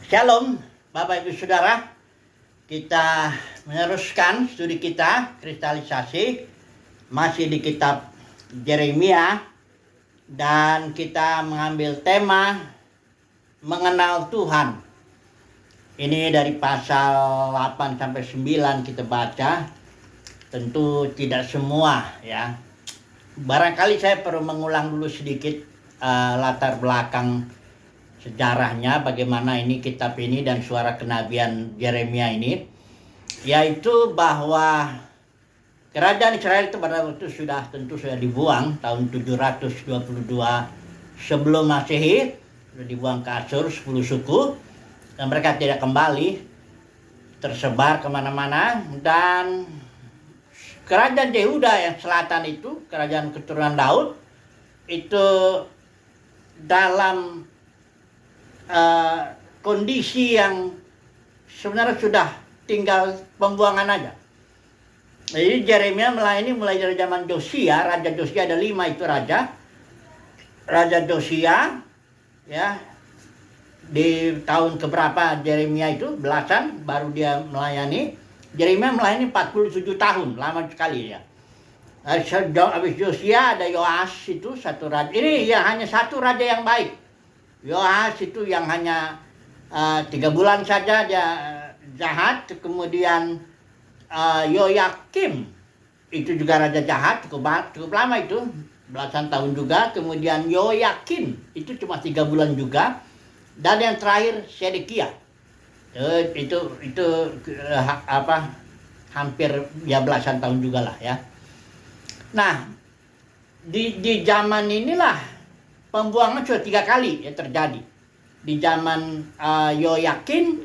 Shalom, Bapak Ibu Saudara. Kita meneruskan studi kita, kristalisasi, masih di kitab Yeremia, dan kita mengambil tema mengenal Tuhan. Ini dari pasal 8 sampai 9 kita baca. Tentu tidak semua ya. Barangkali saya perlu mengulang dulu sedikit latar belakang sejarahnya, bagaimana ini kitab ini dan suara kenabian Yeremia ini, yaitu bahwa kerajaan Israel itu pada waktu tentu sudah dibuang tahun 722 sebelum Masehi, sudah dibuang ke Asyur 10 suku, dan mereka tidak kembali, tersebar kemana-mana. Dan kerajaan Yehuda yang selatan itu, kerajaan keturunan Daud, itu dalam kondisi yang sebenarnya sudah tinggal pembuangan aja. Jadi Yeremia melayani mulai dari zaman Josia. Raja Josia ada 5 itu raja. Raja Josia ya, di tahun keberapa Yeremia itu, belasan, baru dia melayani. Yeremia melayani 47 tahun, lama sekali ya. Habis Josia ada Yoas, itu satu raja. Ini ya hanya satu raja yang baik. Yoas itu yang hanya 3 bulan saja dia jahat. Kemudian Yoyakim itu juga raja jahat, cukup lama itu, belasan tahun juga. Kemudian Yoyakin itu cuma 3 bulan juga. Dan yang terakhir Sedekia itu hampir ya belasan tahun juga lah ya. Nah, di zaman inilah pembuangan sudah 3 kali ya terjadi. Di zaman Yoyakin,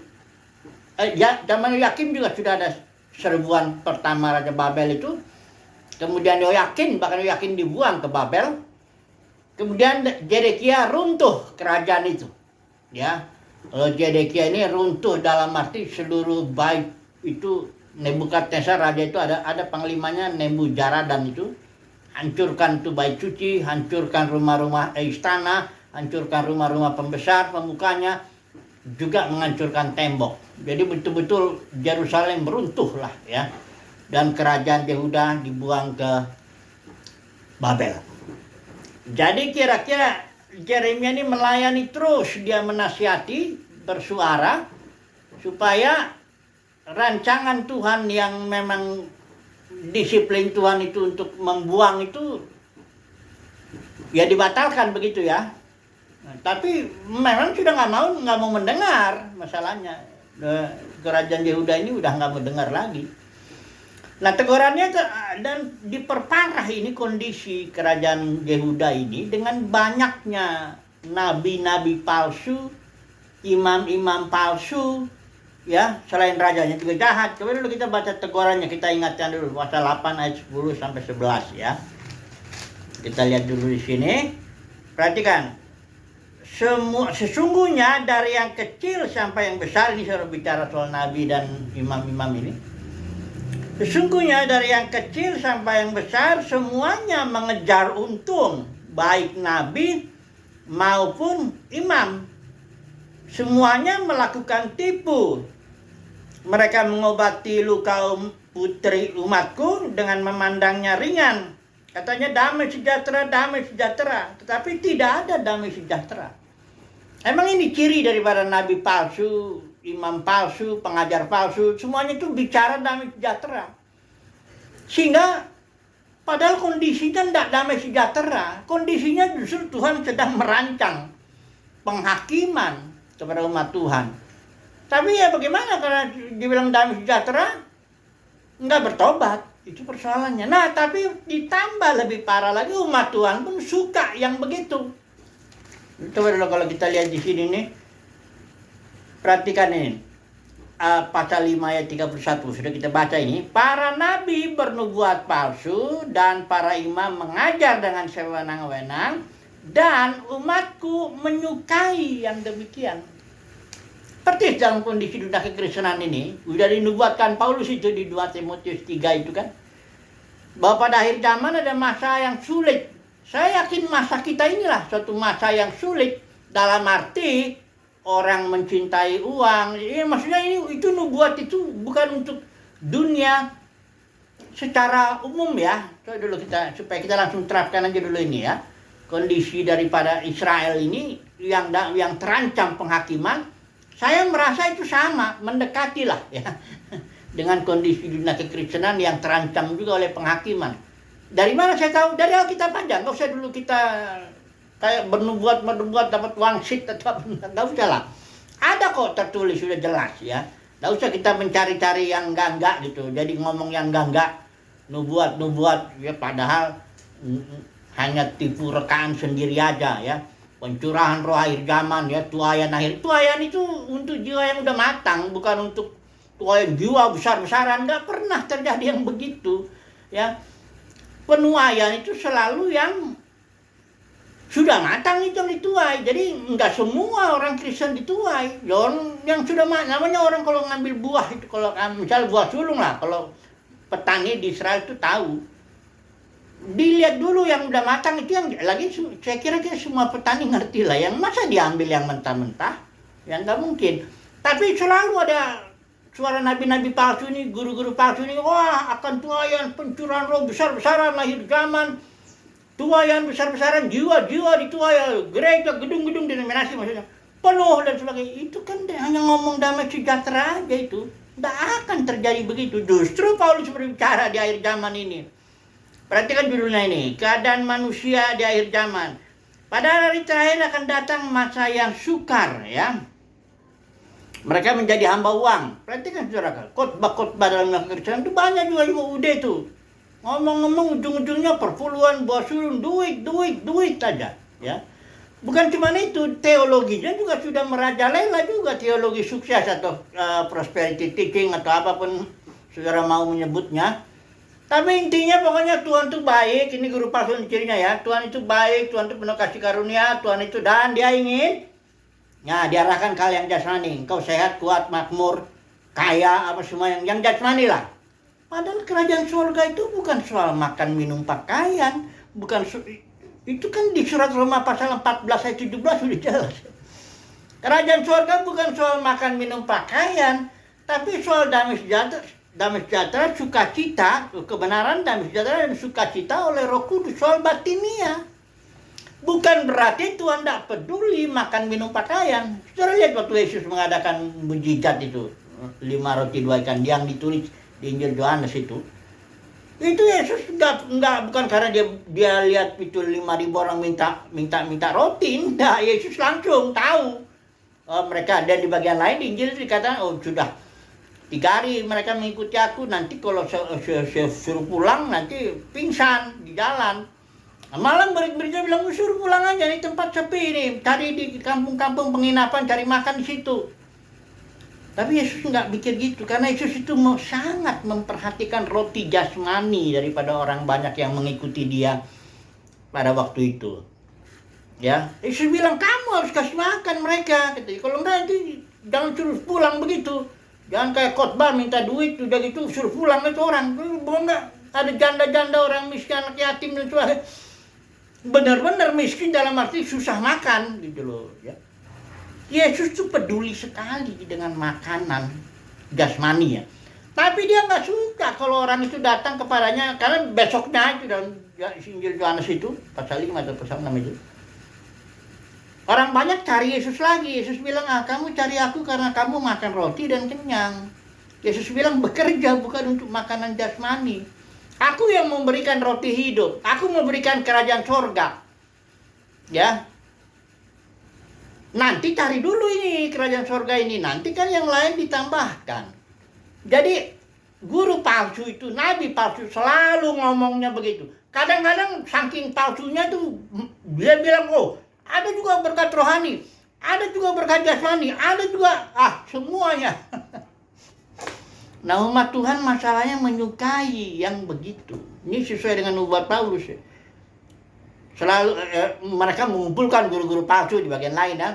zaman Yoyakim juga sudah ada serbuan pertama Raja Babel itu. Kemudian bahkan Yoyakin dibuang ke Babel. Kemudian Zedekia runtuh kerajaan itu. Ya, Zedekia ini runtuh dalam arti seluruh bait itu. Nebukadnezar raja itu ada panglimanya Nebuzaradan itu. Hancurkan itu bait suci, hancurkan rumah-rumah istana, hancurkan rumah-rumah pembesar, pemukanya, juga menghancurkan tembok. Jadi betul-betul Yerusalem runtuh lah ya. Dan kerajaan Yehuda dibuang ke Babel. Jadi kira-kira Yeremia ini melayani terus, dia menasihati, bersuara supaya rancangan Tuhan yang memang disiplin Tuhan itu untuk membuang itu ya dibatalkan begitu ya. Nah, tapi memang sudah nggak mau mendengar masalahnya. Kerajaan Yehuda ini udah nggak mau dengar lagi. Nah, tegurannya dan diperparah ini kondisi kerajaan Yehuda ini dengan banyaknya nabi-nabi palsu, imam-imam palsu. Ya, selain rajanya juga jahat. Coba dulu kita baca tegurannya, kita ingatkan dulu pasal 8 ayat 10 sampai 11 ya. Kita lihat dulu di sini. Perhatikan. Sesungguhnya dari yang kecil sampai yang besar, ini saya bicara soal nabi dan imam-imam ini. Sesungguhnya dari yang kecil sampai yang besar semuanya mengejar untung, baik nabi maupun imam. Semuanya melakukan tipu. Mereka mengobati luka putri umatku dengan memandangnya ringan. Katanya damai sejahtera. Tetapi tidak ada damai sejahtera. Emang ini ciri daripada nabi palsu, imam palsu, pengajar palsu. Semuanya itu bicara damai sejahtera. Sehingga padahal kondisinya tidak damai sejahtera. Kondisinya justru Tuhan sedang merancang penghakiman kepada umat Tuhan. Tapi ya bagaimana karena dibilang damai sejahtera, nggak bertobat, itu persoalannya. Nah, tapi ditambah lebih parah lagi, umat Tuhan pun suka yang begitu. Coba dulu kalau kita lihat di sini nih, perhatikan ini, pasal 5 ayat 31, sudah kita baca ini. Para nabi bernubuat palsu dan para imam mengajar dengan sewenang-wenang, dan umatku menyukai yang demikian. Persis dalam kondisi dunia kekristenan ini, sudah dinubuatkan Paulus itu di 2 Timotius 3 itu kan, bahwa pada akhir zaman ada masa yang sulit. Saya yakin masa kita inilah suatu masa yang sulit. Dalam arti orang mencintai uang. Maksudnya itu nubuat itu bukan untuk dunia secara umum ya. Coba dulu supaya kita langsung terapkan aja dulu ini ya. Kondisi daripada Israel ini yang terancam penghakiman, saya merasa itu sama, mendekati lah ya. Dengan kondisi dunia kekristenan yang terancam juga oleh penghakiman. Dari mana saya tahu? Dari Alkitab aja. Nggak usah dulu kita kayak bernubuat dapat wangsit atau apa. Nggak usah lah. Ada kok tertulis sudah jelas ya. Nggak usah kita mencari-cari yang enggak gitu. Jadi ngomong yang enggak. Nubuat ya, padahal hanya tipu rekaan sendiri aja ya. Pencurahan roh akhir zaman ya, tuayan akhir. Tuayan itu untuk jiwa yang udah matang, bukan untuk tuayan jiwa besar-besaran. Nggak pernah terjadi yang begitu ya. Penuaian itu selalu yang sudah matang itu yang dituai. Jadi nggak semua orang Kristen dituai. Yang sudah namanya orang kalau ngambil buah itu, kalau misal buah sulung lah, kalau petani di Israel itu tahu. Dilihat dulu yang udah matang itu yang lagi, saya kira semua petani ngerti lah. Yang masa diambil yang mentah-mentah, yang nggak mungkin. Tapi selalu ada suara nabi-nabi palsu ini, guru-guru palsu ini, wah akan tuayan pencurahan roh besar-besaran lahir zaman, tuayan besar-besaran, jiwa-jiwa dituai, gereja, gedung-gedung denominasi maksudnya penuh dan sebagainya. Itu kan hanya ngomong damai sejahtera aja, itu tidak akan terjadi begitu. Justru Paulus berbicara di akhir zaman ini. Perhatikan judulnya ini, keadaan manusia di akhir zaman. Pada hari terakhir akan datang masa yang sukar ya. Mereka menjadi hamba uang. Perhatikan saudara, khotbah dalam kekristenan itu banyak juga UUD itu. Ngomong-ngomong ujung-ujungnya perpuluhan, buah sulung, duit aja ya. Bukan cuma itu, teologinya juga sudah merajalela juga, teologi sukses atau prosperity teaching atau apapun saudara mau menyebutnya. Tapi intinya pokoknya Tuhan itu baik, ini guru palsu cirinya ya. Tuhan itu baik, Tuhan itu penuh kasih karunia, Tuhan itu, dan dia ingin diarahkan ke hal yang jasmani. Engkau sehat, kuat, makmur, kaya, apa semua yang jasmani lah. Padahal kerajaan surga itu bukan soal makan, minum, pakaian. Itu kan di surat Roma pasal 14 ayat 17 sudah jelas. Kerajaan surga bukan soal makan, minum, pakaian, tapi soal damai sejahtera, sukacita, kebenaran, damai sejahtera dan sukacita oleh Roh Kudus, soal batinia. Bukan berarti Tuhan tidak peduli makan, minum, pakaian. Saudara lihat waktu Yesus mengadakan mujizat itu, 5 roti 2 ikan yang ditulis di Injil Yohanes itu Yesus bukan karena dia lihat itu 5.000 orang minta roti, enggak. Yesus langsung tahu mereka. Dan di bagian lain di Injil itu dikatakan, sudah 3 hari mereka mengikuti aku, nanti kalau saya suruh pulang nanti pingsan di jalan. Malam murid-muridnya bilang, suruh pulang aja, ini tempat sepi ini, cari di kampung-kampung penginapan, cari makan di situ. Tapi Yesus nggak pikir gitu, karena Yesus itu sangat memperhatikan roti jasmani daripada orang banyak yang mengikuti dia pada waktu itu. Ya, Yesus bilang kamu harus kasih makan mereka, gitu. Kalau enggak nanti jangan suruh pulang begitu. Jangan kayak khotbah minta duit, udah gitu suruh pulang itu orang. Enggak, ada janda-janda, orang miskin, anak yatim dan sebagainya. Benar-benar miskin dalam arti susah makan gitu loh ya. Yesus tuh peduli sekali dengan makanan jasmani ya. Tapi dia nggak suka kalau orang itu datang kepadanya, karena besoknya itu dalam Injil Yohanes itu pasal 5 atau pasal 6 itu, orang banyak cari Yesus lagi. Yesus bilang, kamu cari aku karena kamu makan roti dan kenyang. Yesus bilang, bekerja bukan untuk makanan jasmani. Aku yang memberikan roti hidup. Aku memberikan kerajaan surga. Ya. Nanti cari dulu ini kerajaan surga ini. Nanti kan yang lain ditambahkan. Jadi guru palsu itu, nabi palsu selalu ngomongnya begitu. Kadang-kadang saking palsunya tuh dia bilang, ada juga berkat rohani, ada juga berkat jasmani, ada juga semuanya. Nah, umat Tuhan masalahnya menyukai yang begitu. Ini sesuai dengan nubuat Paulus ya. Selalu mereka mengumpulkan guru-guru palsu di bagian lain ya,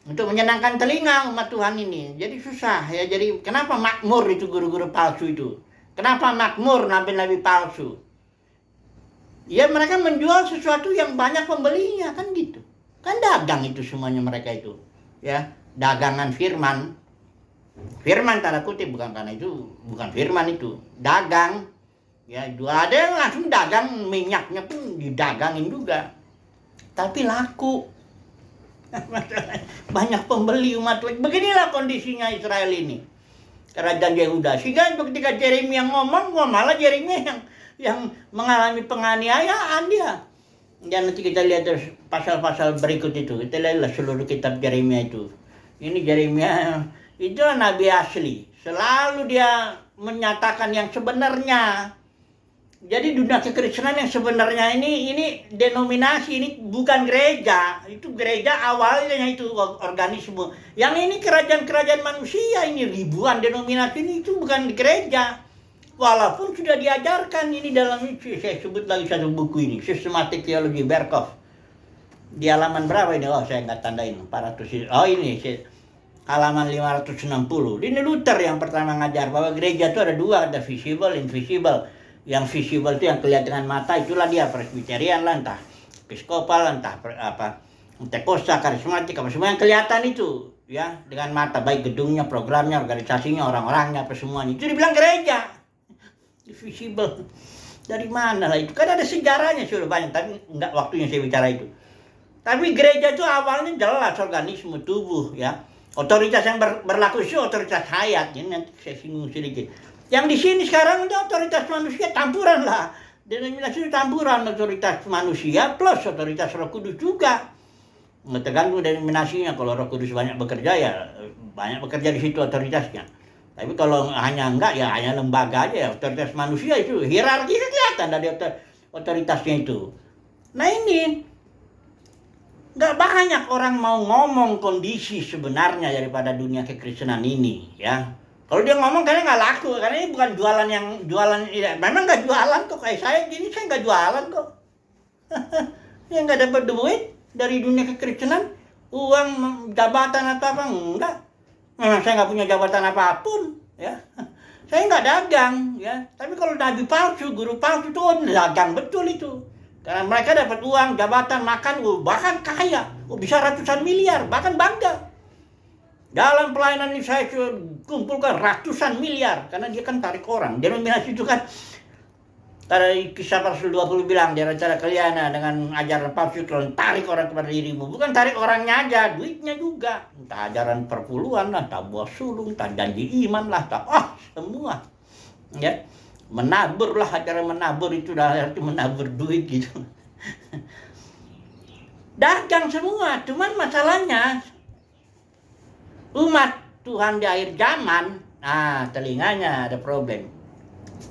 untuk menyenangkan telinga umat Tuhan ini. Jadi susah ya. Jadi kenapa makmur itu guru-guru palsu itu? Kenapa makmur nabi-nabi palsu? Ya mereka menjual sesuatu yang banyak pembelinya kan gitu. Kan dagang itu semuanya mereka itu. Ya, dagangan firman. Firman tanda kutip, bukan karena itu, bukan firman itu. Dagang. Ya, ada yang langsung dagang, minyaknya pun didagangin juga. Tapi laku. Banyak pembeli umat. Beginilah kondisinya Israel ini. Kerajaan Yehuda. Sehingga ketika Yeremia ngomong, malah Yeremia yang mengalami penganiayaan dia. Dan nanti kita lihat terus pasal-pasal berikut itu. Kita lihatlah seluruh kitab Yeremia itu. Ini Yeremia itu nabi asli. Selalu dia menyatakan yang sebenarnya. Jadi dunia kekristenan yang sebenarnya ini denominasi, ini bukan gereja. Itu gereja awalnya itu organisme. Yang ini kerajaan-kerajaan manusia, ini ribuan denominasi, ini itu bukan gereja. Walaupun sudah diajarkan ini dalam, saya sebut lagi satu buku ini, Systematic Theology Berkhof. Di halaman berapa ini? Oh, saya nggak tandain, 400. Oh, ini halaman 560. Ini Luther yang pertama ngajar bahwa gereja itu ada dua, ada visible, invisible. Yang visible itu yang kelihatan dengan mata, itulah dia Presbyterian lah, entah Episkopal, entah Pentekosta, karismatik, apa semua yang kelihatan itu, ya, dengan mata, baik gedungnya, programnya, organisasinya, orang-orangnya, apa semuanya. Itu dibilang gereja. Visible. Dari mana lah itu? Kan ada sejarahnya sudah banyak, tapi enggak waktunya saya bicara itu. Tapi gereja itu awalnya jelas organisme tubuh, ya. Otoritas yang berlaku itu otoritas hayat. Ini nanti saya singgung sedikit. Yang di sini sekarang itu otoritas manusia campuran lah. Denominasi itu campuran otoritas manusia plus otoritas Roh Kudus juga. Tergantung denominasinya. Kalau Roh Kudus banyak bekerja, ya banyak bekerja di situ otoritasnya. Tapi kalau hanya enggak, ya hanya lembaga aja ya. Otoritas manusia itu hierarki kelihatan dari otoritasnya itu. Nah ini enggak banyak orang mau ngomong kondisi sebenarnya daripada dunia kekristenan ini, ya. Kalau dia ngomong karena nggak laku, karena ini bukan jualan ya, memang nggak jualan kok kayak saya gini, saya nggak jualan kok. Ya nggak dapat duit dari dunia kekristenan, uang, jabatan atau apa, enggak. Memang saya nggak punya jabatan apapun, ya. Saya nggak dagang, ya. Tapi kalau nabi palsu, guru palsu itu dagang betul itu. Karena mereka dapat uang, jabatan, makan, bahkan kaya, bisa ratusan miliar, bahkan bangga. Dalam pelayanan ini saya kumpulkan ratusan miliar. Karena dia kan tarik orang. Denominasi itu kan, dari kisah Rasul 20 bilang, di antara kalian dengan ajaran palsu kalian tarik orang kepada dirimu. Bukan tarik orangnya aja, duitnya juga. Entah ajaran perpuluhan lah, entah buah sulung, entah janji iman lah, entah semua. Ya, menabur lah, ajaran menabur itu dah arti menabur duit gitu. Dagang semua, cuman masalahnya umat Tuhan di akhir zaman, telinganya ada problem.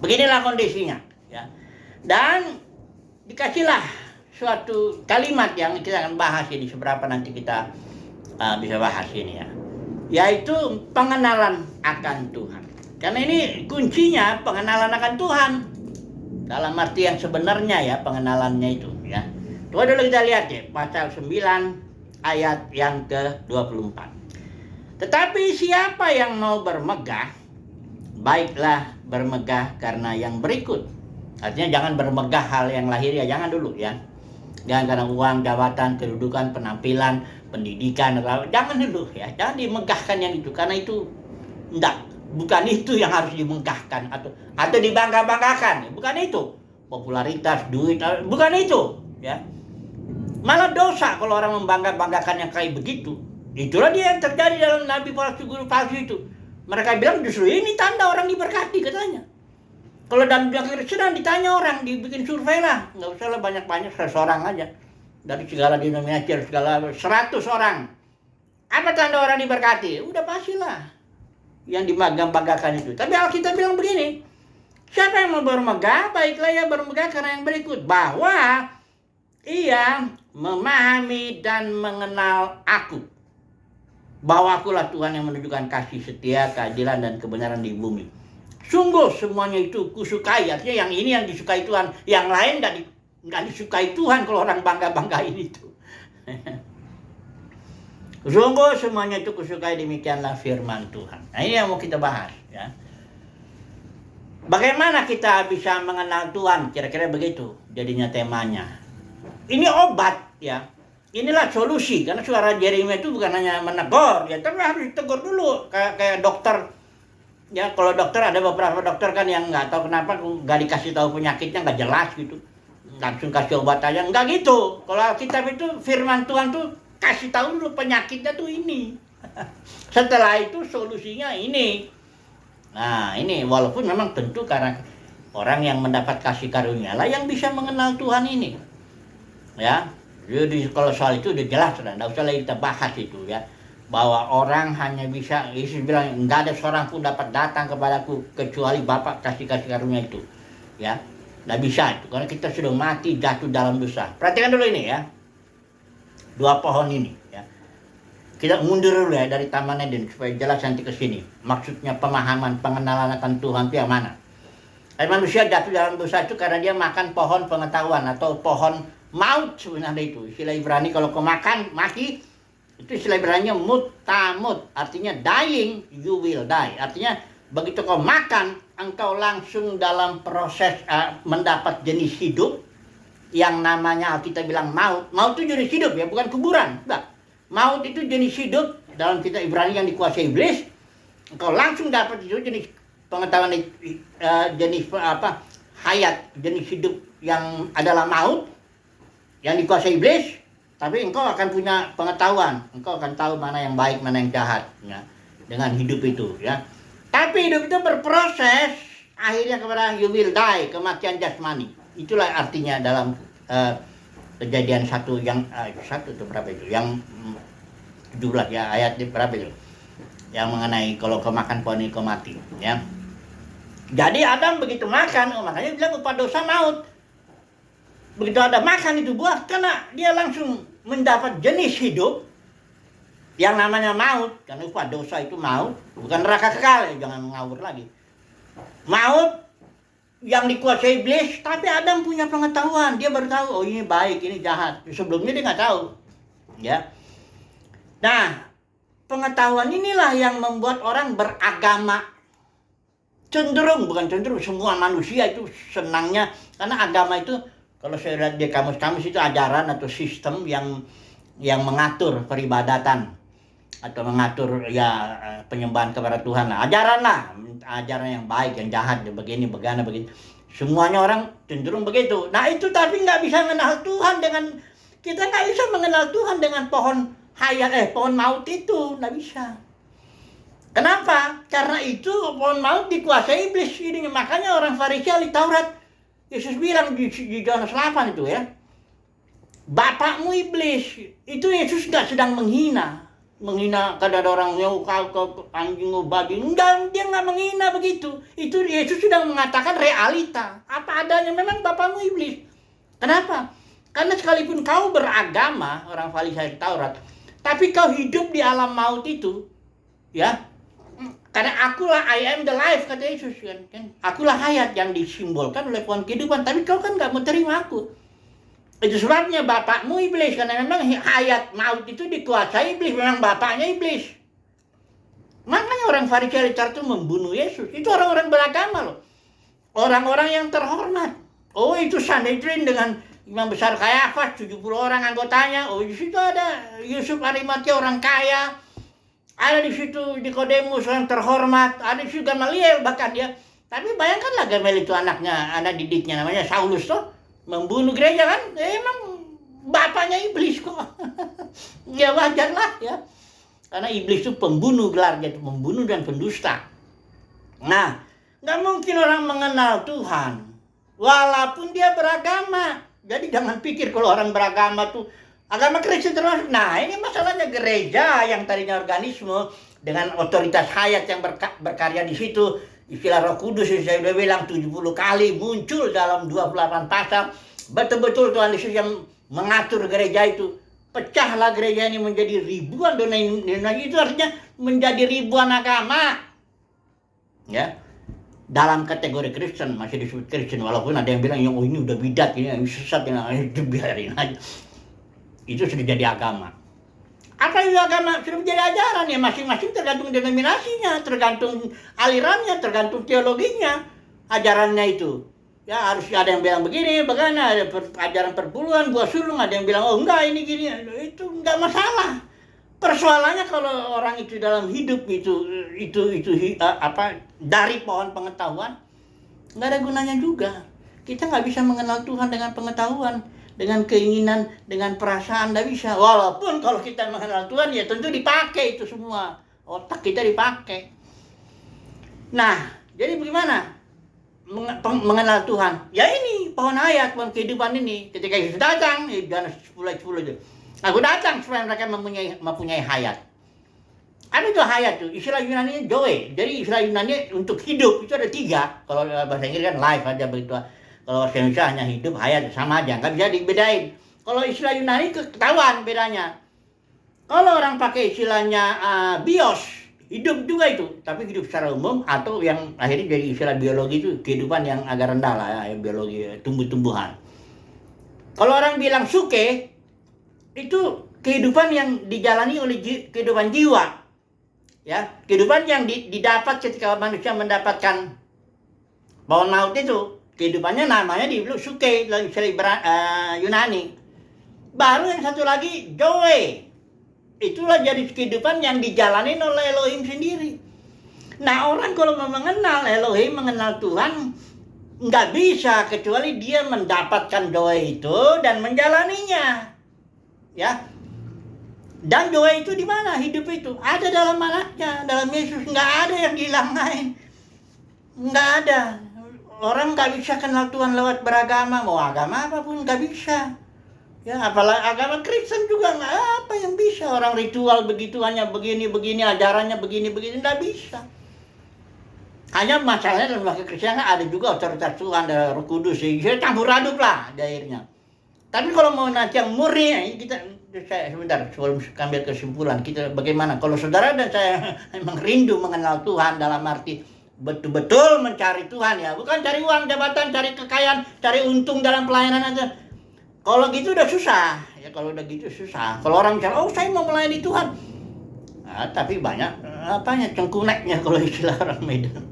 Beginilah kondisinya, ya. Dan dikasihlah suatu kalimat yang kita akan bahas ini, seberapa nanti kita bisa bahas ini, ya. Yaitu pengenalan akan Tuhan. Karena ini kuncinya pengenalan akan Tuhan. Dalam arti yang sebenarnya, ya, pengenalannya itu, ya. Coba dulu kita lihat ya, pasal 9 ayat yang ke-24. Tetapi siapa yang mau bermegah, baiklah bermegah karena yang berikut. Artinya jangan bermegah hal yang lahir, ya, jangan dulu, ya. Jangan karena uang, jabatan, kedudukan, penampilan, pendidikan, jangan dulu, ya. Jangan dimegahkan yang itu, karena itu enggak, bukan itu yang harus dimegahkan atau dibangga-banggakan, bukan itu. Popularitas, duit, bukan itu, ya. Malah dosa kalau orang membangga-banggakan yang kayak begitu. Itulah dia yang terjadi dalam nabi palsu, guru palsu itu. Mereka bilang justru ini tanda orang diberkati katanya. Kalau dalam dunia kekristenan ditanya orang, dibikin survei lah. Nggak usah lah banyak-banyak, 100 orang aja. Dari segala denominasi, segala 100 orang. Apa tanda orang diberkati? Udah pastilah yang dibangga-banggakan itu. Tapi Alkitab bilang begini, siapa yang mau bermegah, baiklah ya bermegah karena yang berikut. Bahwa ia memahami dan mengenal aku. Bahwa akulah Tuhan yang menunjukkan kasih setia, keadilan, dan kebenaran di bumi. Sungguh semuanya itu kusukai. Artinya yang ini yang disukai Tuhan. Yang lain nggak disukai Tuhan kalau orang bangga-banggain itu. Sungguh semuanya itu kusukai, demikianlah firman Tuhan. Nah ini yang mau kita bahas, ya. Bagaimana kita bisa mengenal Tuhan? Kira-kira begitu jadinya temanya. Ini obat, ya. inilah solusi, karena suara Yeremia itu bukan hanya menegur, ya, tapi harus ditegur dulu, kayak dokter. Ya, kalau dokter ada beberapa dokter kan yang nggak tahu kenapa nggak dikasih tahu penyakitnya, nggak jelas gitu, langsung kasih obat aja, nggak gitu. Kalau Alkitab itu firman Tuhan tuh kasih tahu dulu penyakitnya tuh ini. Setelah itu solusinya ini. Nah, ini walaupun memang tentu karena orang yang mendapat kasih karunia lah yang bisa mengenal Tuhan ini. Ya, jadi kalau soal itu udah jelas, sudah nggak usah lagi kita bahas itu ya. Bahwa orang hanya bisa, Yesus bilang nggak ada seorang pun dapat datang kepadaku kecuali Bapa kasih karunia itu. Ya, nggak bisa itu karena kita sudah mati jatuh dalam dosa. Perhatikan dulu ini ya, dua pohon ini ya. Kita mundur dulu ya dari Taman Eden supaya jelas nanti ke sini. Maksudnya pemahaman, pengenalan akan Tuhan itu yang mana. Manusia jatuh dalam dosa itu karena dia makan pohon pengetahuan atau pohon maut sebenarnya itu. Istilah Ibrani kalau kau makan mati, itu istilah Ibraninya mutamut, artinya dying, you will die. Artinya begitu kau makan, engkau langsung dalam proses mendapat jenis hidup yang namanya kita bilang maut. Maut itu jenis hidup ya, bukan kuburan. Enggak. Maut itu jenis hidup dalam kitab Ibrani yang dikuasai iblis. Engkau langsung dapat itu jenis pengetahuan, jenis hayat, jenis hidup yang adalah maut yang dikuasai iblis. Tapi engkau akan punya pengetahuan, engkau akan tahu mana yang baik, mana yang jahat ya, dengan hidup itu ya. Tapi hidup itu berproses, akhirnya kepada you will die, kematian jasmani. Itulah artinya dalam Kejadian 1 yang 1 itu berapa itu? Yang 17 ya, ayat berapa itu? Yang mengenai kalau kau makan pohon ini kau mati ya. Jadi Adam begitu makan, makanya bilang upah dosa maut. Begitu ada makan itu buah, karena dia langsung mendapat jenis hidup yang namanya maut. Karena upah dosa itu maut, bukan neraka kekal ya, jangan ngawur lagi. Maut yang dikuasai iblis, tapi Adam punya pengetahuan, dia baru tahu, oh ini baik, ini jahat. Sebelumnya dia nggak tahu, ya. Nah, pengetahuan inilah yang membuat orang beragama. Cenderung, bukan cenderung, semua manusia itu senangnya, karena agama itu, kalau saya lihat di kamus-kamus itu ajaran atau sistem yang mengatur peribadatan atau mengatur ya penyembahan kepada Tuhan lah. Ajaran yang baik, yang jahat, begini, begini. Semuanya orang cenderung begitu. Nah itu tapi nggak bisa mengenal Tuhan dengan, kita nggak bisa mengenal Tuhan dengan pohon hayat, pohon maut itu, nggak bisa. Kenapa? Karena itu pohon maut dikuasai iblis ini. Makanya orang Farisi ahli Taurat, Yesus bilang di Yohanes 8 itu ya, bapakmu iblis. Itu Yesus nggak sedang menghina kada ada orang kau anjing babi. Enggak, dia nggak menghina begitu. Itu Yesus sedang mengatakan realita. Apa adanya, memang bapakmu iblis. Kenapa? Karena sekalipun kau beragama, orang Farisi Taurat, tapi kau hidup di alam maut itu, ya. Karena akulah I am the life, kata Yesus kan. Akulah hayat yang disimbolkan oleh pohon kehidupan, tapi kau kan nggak mau terima aku. Itu sebabnya bapakmu iblis, karena memang hayat maut itu dikuasai iblis, memang bapaknya iblis. Makanya orang Farisi itu membunuh Yesus. Itu orang-orang beragama loh. Orang-orang yang terhormat. Oh itu Sanhedrin dengan imam besar Kayafas, 70 orang anggotanya. Oh di situ ada Yusuf Arimatia orang kaya. Ada di situ Nikodemus orang terhormat. Ada di situ Gamaliel bahkan dia. Tapi bayangkanlah Gamaliel itu anak didiknya namanya Saulus tuh. Membunuh gereja kan, emang bapaknya iblis kok. Ya wajar lah ya, karena iblis itu pembunuh, gelarnya itu membunuh dan pendusta. Nah, nggak mungkin orang mengenal Tuhan walaupun dia beragama. Jadi jangan pikir kalau orang beragama tuh agama Kristen termasuk. Nah ini masalahnya gereja yang tadinya organisme dengan otoritas hayat yang berkarya di situ. Istilah Roh Kudus yang saya udah bilang 70 kali muncul dalam 28 pasal. Betul-betul Tuhan Yesus yang mengatur gereja itu. Pecahlah gereja ini menjadi ribuan itu artinya menjadi ribuan agama. Ya. Dalam kategori Kristen masih disebut Kristen, walaupun ada yang bilang oh ini udah bidat, ini sesat, itu biarin aja. Itu sudah jadi agama. Apa itu agama? Sudah menjadi ajaran ya, masing-masing tergantung denominasinya, tergantung alirannya, tergantung teologinya, ajarannya itu. Ya harus ada yang bilang begini, bagaimana ada ajaran perpuluhan, buah sulung, ada yang bilang oh enggak ini gini, itu enggak masalah. Persoalannya kalau orang itu dalam hidup dari pohon pengetahuan nggak ada gunanya juga. Kita nggak bisa mengenal Tuhan dengan pengetahuan, dengan keinginan, dengan perasaan, nggak bisa. Walaupun kalau kita mengenal Tuhan ya tentu dipakai itu semua, otak kita dipakai. Nah, jadi bagaimana mengenal Tuhan? Ya ini pohon hayat, pohon kehidupan ini. Ketika Yesus datang, Yohanes 10:10 itu. Aku datang supaya mereka mempunyai hayat. Ada itu hayat tuh, istilah Yunani zoe. Jadi istilah Yunani untuk hidup itu ada 3. Kalau bahasa Inggris kan life aja begitu. Kalau bahasa Indonesia hanya hidup, hayat sama aja, nggak bisa dibedain. Kalau istilah Yunani ketahuan bedanya. Kalau orang pakai istilahnya bios, hidup juga itu, tapi hidup secara umum atau yang akhirnya jadi istilah biologi itu kehidupan yang agak rendah lah ya, biologi tumbuh-tumbuhan. Kalau orang bilang suke, itu kehidupan yang dijalani oleh kehidupan jiwa. Ya, kehidupan yang didapat ketika manusia mendapatkan pohon maut itu, kehidupannya namanya dibilang suke dalam istilah Yunani. Baru yang satu lagi zoe. Itulah jadi kehidupan yang dijalani oleh Elohim sendiri. Nah, orang kalau mengenal Elohim, mengenal Tuhan, nggak bisa kecuali dia mendapatkan zoe itu dan menjalaninya. Ya. Dan doa itu di mana? Hidup itu ada dalam anaknya, dalam Yesus. Nggak ada yang hilang lain. Nggak ada. Orang nggak bisa kenal Tuhan lewat beragama. Mau agama apapun nggak bisa. Ya, apalagi agama Kristen juga nggak apa yang bisa. Orang ritual begitu hanya begini, ajarannya begini, nggak bisa. Hanya masalahnya dalam Kristen ada juga otoritas Tuhan, ada Roh Kudus. Jadi campur aduk lah akhirnya. Tapi kalau mau nanti yang murni, saya sebentar sebelum ambil kesimpulan kita bagaimana kalau saudara dan saya memang rindu mengenal Tuhan dalam arti betul-betul mencari Tuhan ya, bukan cari uang, jabatan, cari kekayaan, cari untung dalam pelayanan aja. Kalau gitu udah susah ya, kalau udah gitu susah. Kalau orang bicara oh saya mau melayani Tuhan, tapi banyak cengkuneknya kalau istilah orang Medan.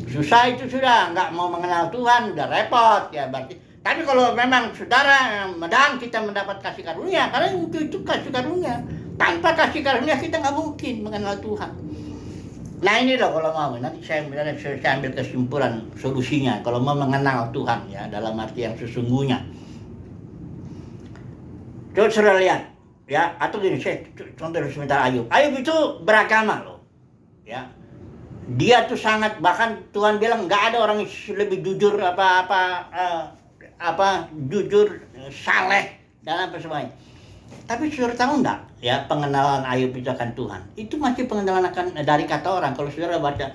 Susah itu sudah, nggak mau mengenal Tuhan udah repot ya berarti. Tapi kalau memang saudara dan kita mendapat kasih karunia, karena itu kasih karunia. Tanpa kasih karunia kita nggak mungkin mengenal Tuhan. Nah ini loh kalau mau, nanti saya ambil kesimpulan solusinya. Kalau mau mengenal Tuhan ya dalam arti yang sesungguhnya. Coba saudara lihat ya, atau gini saya contoh sebentar Ayub. Ayub itu beragama loh, ya. Dia tuh sangat, bahkan Tuhan bilang nggak ada orang yang lebih jujur jujur, saleh dalam persembahan. Tapi saudara tahu enggak ya pengenalan Ayub itu akan Tuhan? Itu masih pengenalan akan dari kata orang. Kalau saudara baca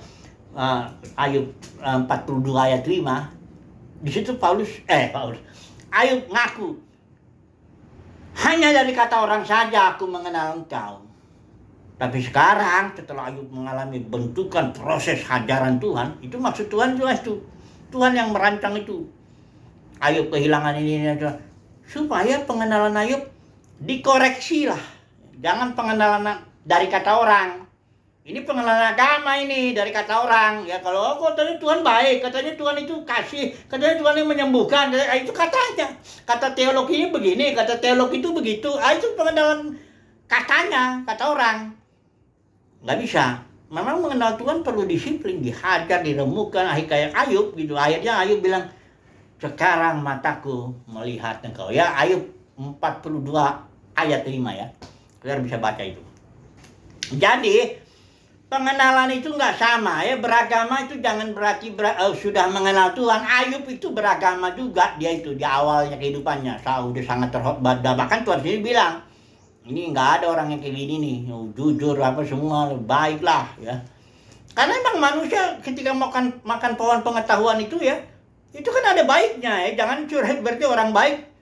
Ayub 42 ayat 5, di situ Ayub ngaku, hanya dari kata orang saja aku mengenal engkau. Tapi sekarang setelah Ayub mengalami bentukan proses hajaran Tuhan, itu maksud Tuhan itu Tuhan yang merancang itu. Ayub kehilangan ini supaya pengenalan Ayub dikoreksi lah. Jangan pengenalan dari kata orang. Ini pengenalan agama ini dari kata orang. Ya kalau katanya Tuhan baik, katanya Tuhan itu kasih, katanya Tuhan yang menyembuhkan, itu katanya. Kata teologi ini begini, kata teologi itu begitu. Itu pengenalan katanya, kata orang. Nggak bisa. Memang mengenal Tuhan perlu disiplin, dihajar, diremukkan. Kayak Ayub gitu. Akhirnya Ayub bilang, sekarang mataku melihat engkau. Ya Ayub 42 ayat 5 ya. Kalian bisa baca itu. Jadi pengenalan itu nggak sama ya. Beragama itu jangan berarti sudah mengenal Tuhan. Ayub itu beragama juga. Dia itu di awalnya kehidupannya udah sangat terhormat. Bahkan Tuhan sendiri bilang, ini nggak ada orang yang kayak gini nih, jujur apa semua baiklah ya. Karena memang manusia ketika makan pohon pengetahuan itu ya, itu kan ada baiknya ya. Jangan curhat berarti orang baik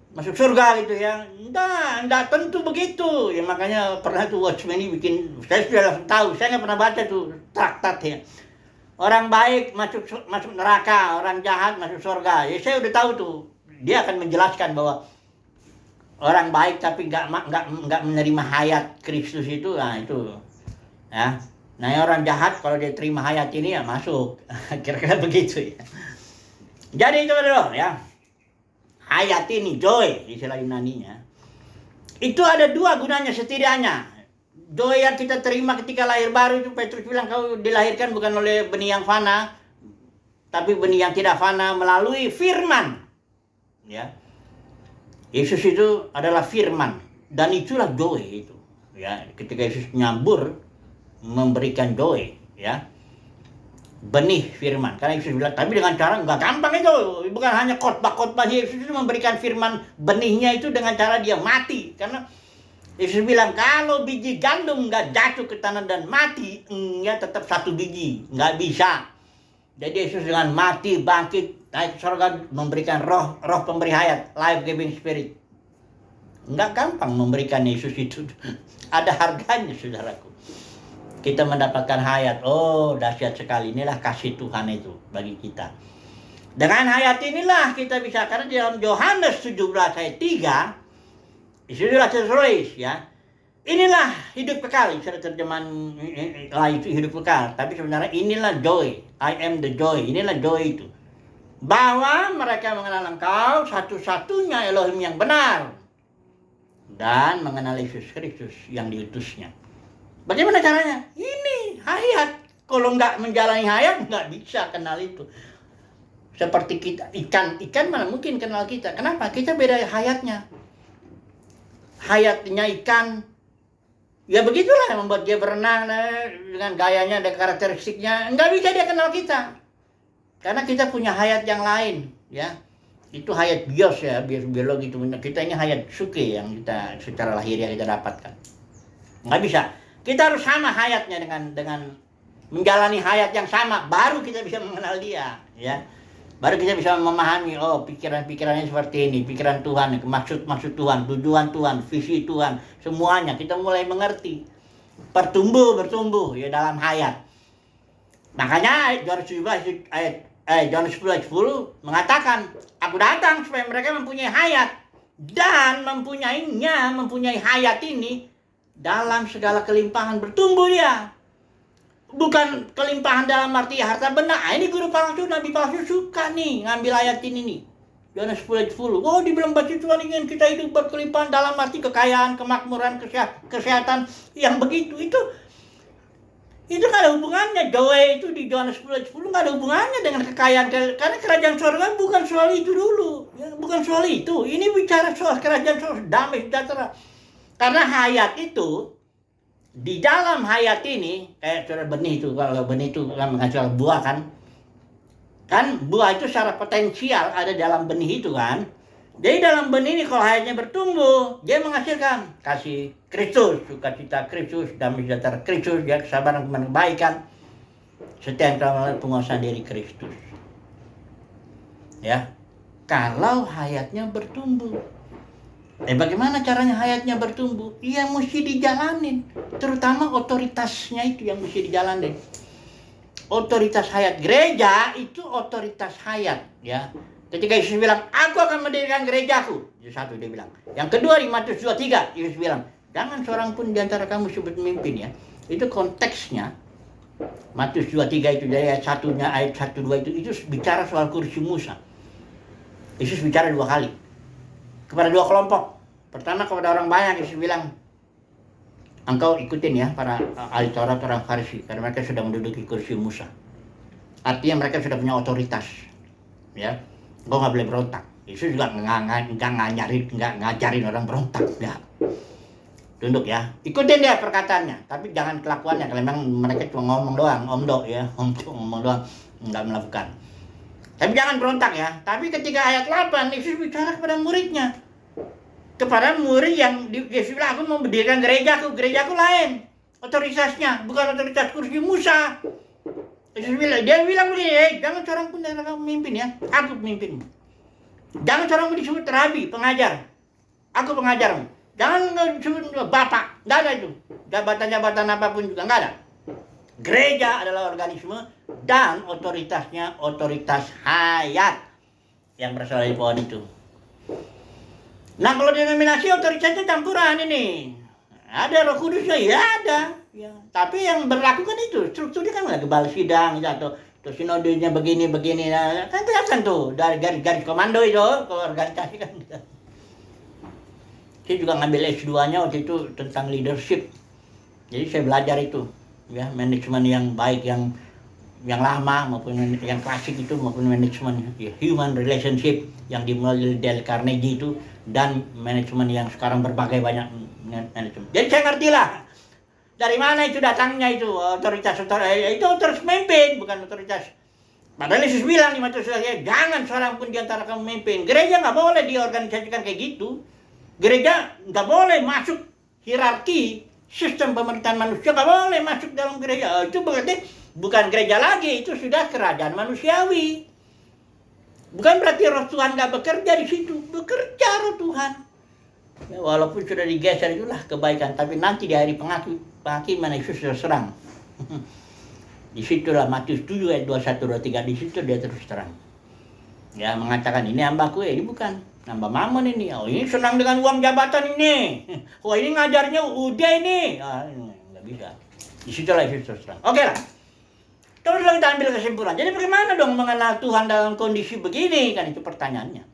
masuk surga gitu ya. Enggak tentu begitu ya. Makanya pernah tuh Watchman ini bikin, saya sudah tahu, saya nggak pernah baca tuh traktat ya, orang baik masuk neraka, orang jahat masuk surga ya. Saya udah tahu tuh, dia akan menjelaskan bahwa orang baik tapi nggak menerima hayat Kristus itu, nah itu ya Nah, orang jahat kalau dia terima hayat ini ya masuk. Kira-kira begitu ya. Jadi itu dulu ya. Hayat ini, joy, istilah Yunaninya. Itu ada dua gunanya setidaknya. Joy yang kita terima ketika lahir baru itu Petrus bilang kau dilahirkan bukan oleh benih yang fana, tapi benih yang tidak fana melalui firman. Ya. Yesus itu adalah firman dan itulah joy itu. Ya, ketika Yesus nyambur memberikan joy, ya. Benih firman. Karena Yesus bilang, tapi dengan cara nggak gampang itu. Bukan hanya khotbah-khotbah. Yesus itu memberikan firman benihnya itu dengan cara dia mati. Karena Yesus bilang, kalau biji gandum nggak jatuh ke tanah dan mati, ya tetap satu biji. Nggak bisa. Jadi Yesus dengan mati, bangkit, naik ke surga, memberikan roh pemberi hayat. Life-giving spirit. Nggak gampang memberikan Yesus itu. Ada harganya, saudaraku. Kita mendapatkan hayat. Oh, dahsyat sekali. Inilah kasih Tuhan itu bagi kita. Dengan hayat inilah kita bisa. Karena di dalam Yohanes 17 ayat 3. Isulah tertulis ya. Inilah hidup kekal. Istilah terjemahan lain itu hidup kekal. Tapi sebenarnya inilah joy. I am the joy. Inilah joy itu. Bahwa mereka mengenal Engkau satu-satunya Elohim yang benar. Dan mengenal Yesus Kristus yang diutusnya. Bagaimana caranya? Ini hayat. Kalau nggak menjalani hayat, nggak bisa kenal itu. Seperti kita, ikan mana mungkin kenal kita. Kenapa? Kita beda hayatnya. Hayatnya ikan, ya begitulah yang membuat dia berenang dengan gayanya dan karakteristiknya. Nggak bisa dia kenal kita. Karena kita punya hayat yang lain, ya. Itu hayat bios ya, biologi itu. Kita ini hayat suke yang kita secara lahiriah kita dapatkan. Nggak bisa. Kita harus sama hayatnya dengan menjalani hayat yang sama, baru kita bisa mengenal dia, ya. Baru kita bisa memahami, oh pikiran-pikirannya seperti ini, pikiran Tuhan, maksud Tuhan, tujuan Tuhan, visi Tuhan, semuanya kita mulai mengerti. Bertumbuh ya dalam hayat. Makanya Yohanes 10 mengatakan, aku datang supaya mereka mempunyai hayat dan mempunyai hayat ini dalam segala kelimpahan bertumbuh dia. Bukan kelimpahan dalam arti harta benda. Ini guru palsu, nabi palsu suka nih ngambil ayat ini nih. Yohanes 10. Oh, dibilang baca Tuhan ingin kita hidup berkelimpahan dalam arti kekayaan, kemakmuran, kesehatan yang begitu. Itu nggak ada hubungannya. Joy itu di Yohanes 10 nggak ada hubungannya dengan kekayaan. Karena kerajaan surga bukan soal itu dulu. Ya, bukan soal itu. Ini bicara soal kerajaan surga, damai sejahtera. Karena hayat itu, di dalam hayat ini, kayak saudara benih itu, kalau benih itu kan menghasilkan buah kan buah itu secara potensial ada dalam benih itu kan. Jadi dalam benih ini kalau hayatnya bertumbuh, dia menghasilkan kasih Kristus, sukacita Kristus, damai sejahtera Kristus, ya, kesabaran, kebaikan, setia yang penguasaan diri Kristus. Ya, kalau hayatnya bertumbuh. Bagaimana caranya hayatnya bertumbuh? Iya mesti dijalanin. Terutama otoritasnya itu yang mesti dijalanin. Otoritas hayat. Gereja itu otoritas hayat. Ya. Ketika Yesus bilang, aku akan mendirikan gerejaku. Itu satu dia bilang. Yang kedua di Matius 23, Yesus bilang, jangan seorang pun di antara kamu sebut pemimpin ya. Itu konteksnya. Matius 23 itu dari ayat 1-nya, ayat 1-2 itu bicara soal kursi Musa. Yesus bicara 2 kali. Kepada 2 kelompok. Pertama kepada orang banyak, Yesus bilang, engkau ikutin ya para ahli Taurat, orang Farisi, karena mereka sudah menduduki kursi Musa. Artinya mereka sudah punya otoritas. Ya, engkau nggak boleh berontak. Yesus juga nggak ngajarin orang berontak, ya. Tunduk ya, ikutin dia perkataannya, tapi jangan kelakuannya. Kalau memang mereka cuma ngomong doang, omdo ya, ngomong doang, nggak melakukan. Tapi jangan berontak ya. Tapi ketika ayat 8, Yesus bicara kepada muridnya. Kepada murid yang Yesus bilang, aku mau mendirikan gerejaku lain. Otoritasnya, bukan otoritas kursi Musa. Yesus bilang, dia bilang begini, jangan seorang pun dari kamu memimpin ya. Aku pemimpinmu. Jangan seorang pun disebut rabi, pengajar. Aku pengajarmu. Jangan disebut bapak. Nggak ada itu. Jabatan-jabatan apapun juga nggak ada. Gereja adalah organisme dan otoritasnya otoritas hayat yang berasal dari pohon itu. Nah kalau denominasi otoritasnya campuran ini. Ada Roh Kudusnya, ya ada. Ya. Tapi yang berlaku kan itu, strukturnya kan nggak kebal sidang atau sinodenya begini, nah, kan kelihatan tuh dari garis komando itu, kalau organisasi kan. Saya juga ngambil S2-nya waktu itu tentang leadership. Jadi saya belajar itu, ya, manajemen yang baik, yang lama maupun yang klasik itu, maupun manajemen ya, human relationship yang dimulai dari Dale Carnegie itu, dan manajemen yang sekarang berbagai banyak manajemen. Jadi saya ngerti lah dari mana itu datangnya itu otoritas memimpin, bukan otoritas. Padahal Yesus bilang di Matius 11, jangan seorang pun di antara kamu memimpin. Gereja nggak boleh diorganisasikan kayak gitu. Gereja nggak boleh masuk hierarki sistem pemerintahan manusia, nggak boleh masuk dalam gereja. Itu berarti bukan gereja lagi, itu sudah kerajaan manusiawi. Bukan berarti roh Tuhan nggak bekerja di situ, bekerja roh Tuhan. Ya, walaupun sudah digeser itulah kebaikan, tapi nanti di hari penghakiman Yesus sudah serang. Disitulah Matius 7 ayat 21 23, di situ dia terus terang. Ya, mengatakan ini hambaku, ini bukan nambah mamon ini. Oh, ini senang dengan uang jabatan ini. Oh, ini ngajarnya udah ini. Nggak bisa. Disitulah Yesus terus terang. Oke lah. Terus kita ambil kesimpulan. Jadi bagaimana dong mengenal Tuhan dalam kondisi begini? Kan itu pertanyaannya.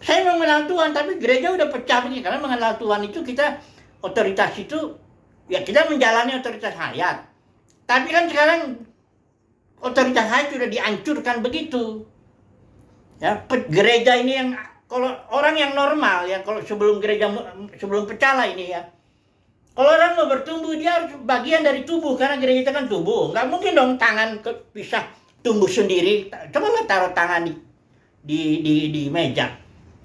Saya mengenal Tuhan, tapi gereja udah pecah begini. Karena mengenal Tuhan itu kita, otoritas itu, ya kita menjalani otoritas hayat. Tapi kan sekarang otoritas hayat sudah dihancurkan begitu. Ya, gereja ini yang, kalau orang yang normal, ya kalau sebelum pecah lah ini ya. Kalau orang mau bertumbuh, dia harus bagian dari tubuh, karena gereja itu kan tubuh. Nggak mungkin dong tangan bisa tumbuh sendiri. Coba lah taruh tangan di meja.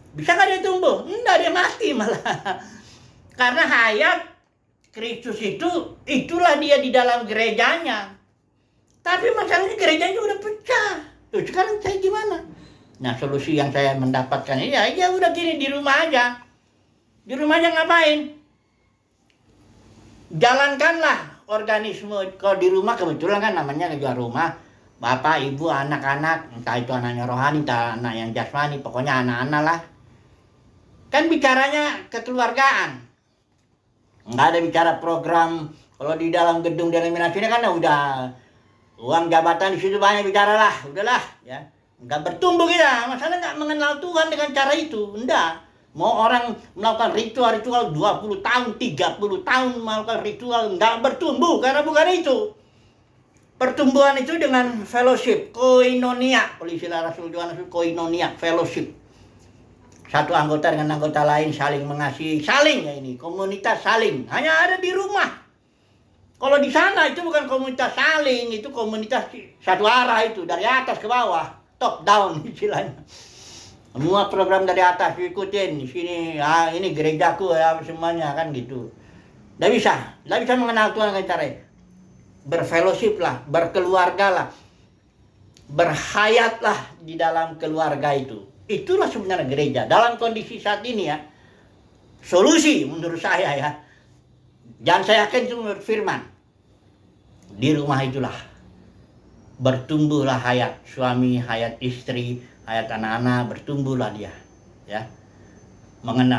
Bisa nggak dia tumbuh? Enggak, dia mati malah. Karena hayat Kristus itulah dia di dalam gerejanya. Tapi masalahnya gerejanya udah pecah. Tuh, sekarang saya gimana? Nah, solusi yang saya mendapatkan ini ya udah gini, di rumah aja. Di rumah aja ngapain? Jalankanlah organisme. Kalau di rumah kebetulan kan namanya juga rumah. Bapak, ibu, anak-anak, entah itu anaknya rohani, entah anak yang jasmani, pokoknya anak-anak lah. Kan bicaranya kekeluargaan. Nggak ada bicara program. Kalau di dalam gedung denominasi ini kan udah uang jabatan di situ banyak bicara lah, udahlah ya. Nggak bertumbuh kita, masalah nggak mengenal Tuhan dengan cara itu, enggak. Mau orang melakukan ritual 20 tahun, 30 tahun melakukan ritual, nggak bertumbuh karena bukan itu. Pertumbuhan itu dengan fellowship, koinonia, kalau istilah Rasul Yohanes, koinonia, fellowship. Satu anggota dengan anggota lain saling mengasihi, saling ya ini, komunitas saling, hanya ada di rumah. Kalau di sana itu bukan komunitas saling, itu komunitas satu arah itu, dari atas ke bawah, top down istilahnya. Semua program dari atas diikutin, di sini, ini gerejaku ya semuanya kan gitu. Nggak bisa mengenal Tuhan dengan cara ini. Berfellowship lah, berkeluarga lah, berhayatlah di dalam keluarga itu. Itulah sebenarnya gereja. Dalam kondisi saat ini ya, solusi menurut saya ya, dan saya yakin itu menurut firman, di rumah itulah bertumbuhlah hayat suami, hayat istri, hayat anak-anak, bertumbuhlah dia ya, mengenal